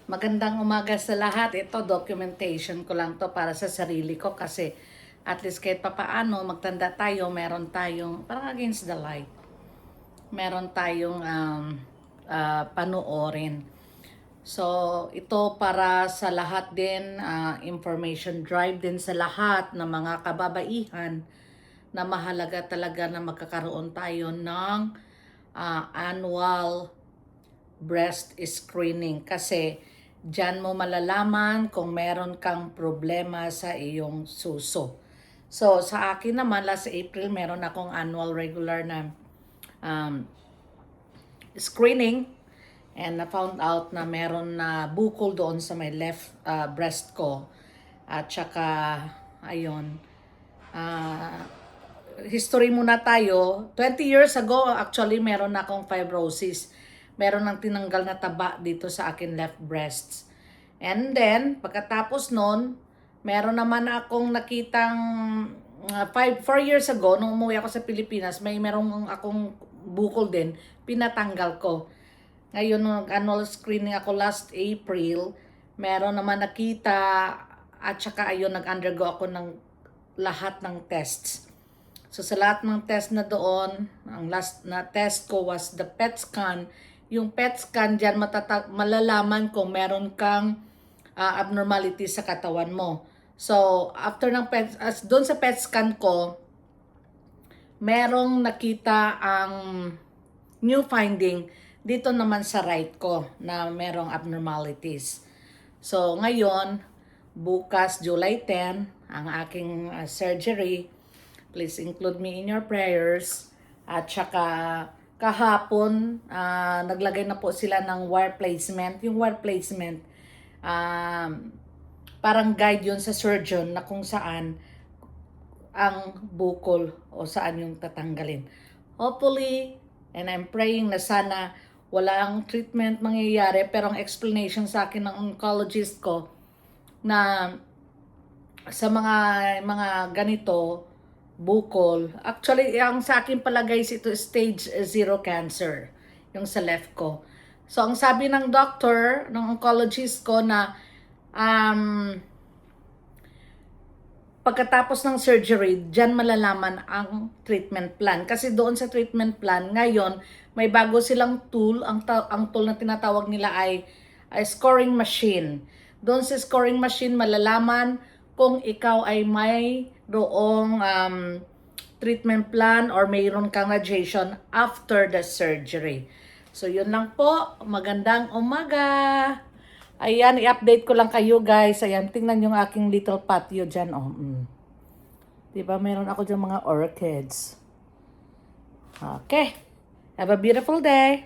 Magandang umaga sa lahat. Ito, documentation ko lang to para sa sarili ko kasi at least kahit papaano, magtanda tayo, meron tayong, parang against the light, meron tayong panoorin. So, ito para sa lahat din, information drive din sa lahat ng mga kababaihan na mahalaga talaga na magkakaroon tayo ng annual breast screening kasi diyan mo malalaman kung meron kang problema sa iyong suso. So, sa akin naman, last April, meron akong annual regular na screening and na found out na meron na bukol doon sa may left breast ko. At saka, ayun, history muna tayo. 20 years ago, actually, meron na akong fibrosis. Meron ng tinanggal na taba dito sa akin left breasts. And then, pagkatapos nun, meron naman akong nakitang 4 years ago, nung umuwi ako sa Pilipinas, meron akong bukol din, pinatanggal ko. Ngayon, nung annual screening ako last April, meron naman nakita at saka ayun, nag-undergo ako ng lahat ng tests. So sa lahat ng test na doon, ang last na test ko was the PET scan. Yung PET scan, dyan malalaman kung meron kang abnormality sa katawan mo. So after ng PET, doon sa PET scan ko, merong nakita ang new finding dito naman sa right ko na merong abnormalities. So ngayon, bukas July 10, ang aking surgery. Please include me in your prayers. At saka kahapon, naglagay na po sila ng wire placement. Yung wire placement, parang guide yun sa surgeon na kung saan ang bukol o saan yung tatanggalin. Hopefully, and I'm praying na sana walang treatment mangyayari, pero ang explanation sa akin ng oncologist ko na sa mga ganito, bukol, actually, ang sa akin pala guys, ito stage 0 cancer, yung sa left ko. So, ang sabi ng doctor, ng oncologist ko na pagkatapos ng surgery, dyan malalaman ang treatment plan. Kasi doon sa treatment plan, ngayon, may bago silang tool. Ang tool na tinatawag nila ay scoring machine. Doon sa scoring machine, malalaman kung ikaw ay mayroong treatment plan or mayroon kang radiation after the surgery. So, yun lang po. Magandang umaga. Ayan, i-update ko lang kayo guys. Ayan, tingnan yung aking little patio dyan. Oh. Diba, meron ako dyan mga orchids. Okay. Have a beautiful day.